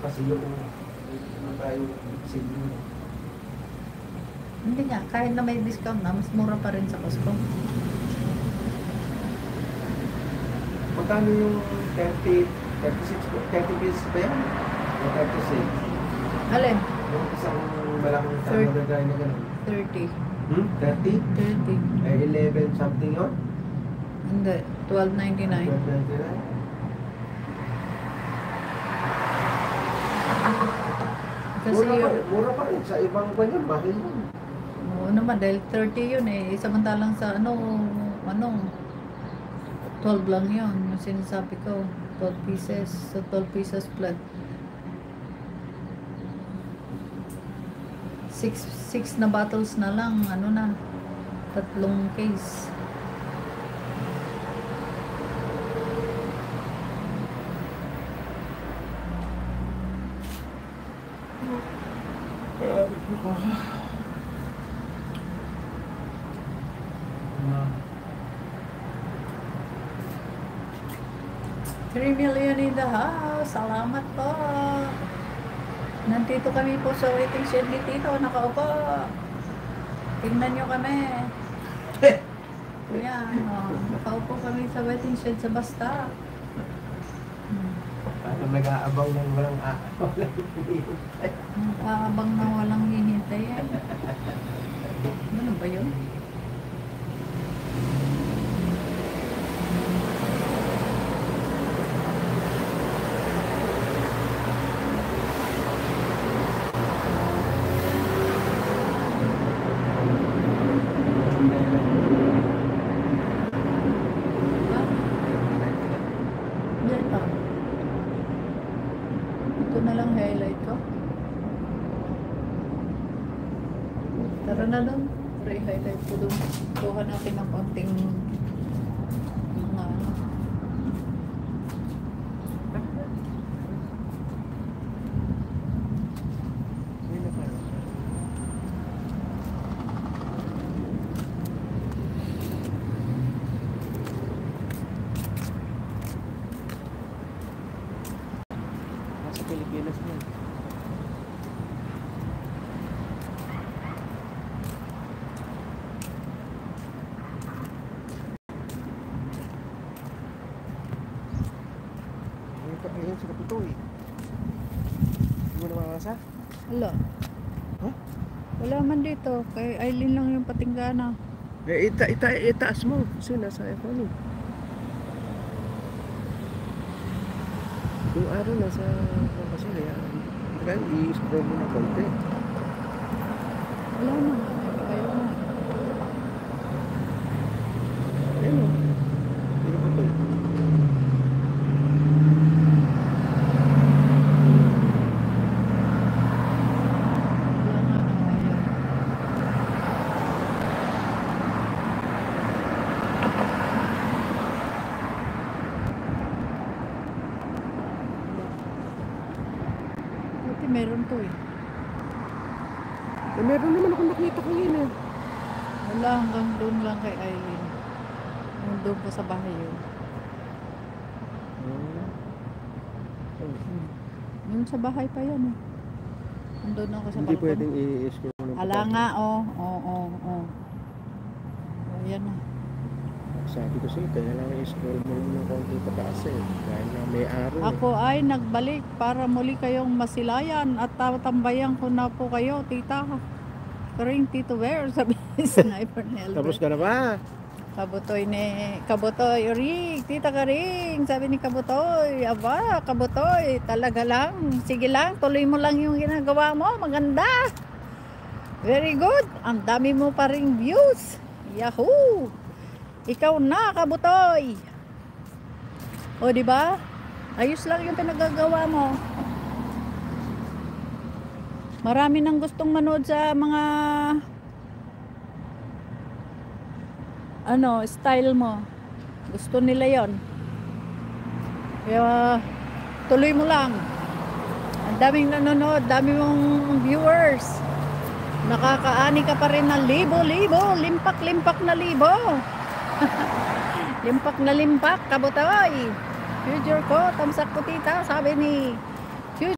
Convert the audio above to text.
kasi yung tayo signal. Hindi nga, kahit na may discount na, mas mura pa rin sa Costco. Magkano yung 30, 36, 30 pesos ba yan? O 36? Alin? Yung isang malaking Thirty. magagay na gano'n. 30. 30? 30. Eh, 11 something yun? Hindi, 12.99. 12.99? Kasi mura pa rin. Sa ibang banyan, mahal yun. oo naman, dahil 30 yun eh. Samantalang sa ano, 12 lang yun. Yung sinasabi ko, 12 pieces. So 12 pieces flat. 6 na bottles na lang, ano na, 3 case. $3 million in the house. Salamat po. Nandito kami po sa waiting shed ni Tito. Nakaupo. Tingnan nyo kami. Yan. Oh, nakaupo kami sa waiting shed sa Basta. Parang nag-aabang ng walang Aabang na walang hihintay eh. Ano ba yun? Ito. Ito na lang highlight ko. Tara na lang. Re-highlight ko doon. Kuha natin ng konting mga ano. Sa Pilipinas na. Ayun sa kapito eh. Hindi mo na makakasa? Wala. Huh? Wala man dito. Kay Aileen lang yung patinggana. Eh, itaas mo. Kasi nasa iPhone eh. Yung araw nasa kasi kaya i-scroll mo na konti. Wala man. Ayaw na. Ayun o. Hindi pa to. Wala nga. Ayaw. Buti meron to eh. Eh, meron naman ako nakita ko yun eh. Wala, hanggang doon lang kay Aileen. Yung doon po sa bahay yun. Yung sa bahay pa yan eh. Nandun ako sa Hindi balkon. pwedeng i-scroll ng Ala nga, oo. Ayan na. Sabi ko sa'yo, kaya lang i-scroll mo lang ng konti pataas eh. Dahil na may araw eh. Ako ay nagbalik para muli kayong masilayan at tambayan ko na po kayo, tita. Karing Tito Bear, sabi ni Sniper ni Albert. Tapos ka na ba? Kabutoy, Rick, tita Karing, sabi ni Kabutoy, aba, Kabutoy, talaga lang, sige lang, tuloy mo lang yung ginagawa mo, maganda. Very good, ang dami mo pa ring views, yahoo! Ikaw na, Kabutoy. O, di ba? Ayos lang yung pinagagawa mo. Marami nang gustong manood sa mga style mo. Gusto nila yon. Kaya tuloy mo lang. Ang daming nanonood, dami mong viewers. Nakakaani ka pa rin ng libo-libo, limpak-limpak na libo. Limpak na limpak, Kabutoy. Future ko, tamsak ko tita, sabi ni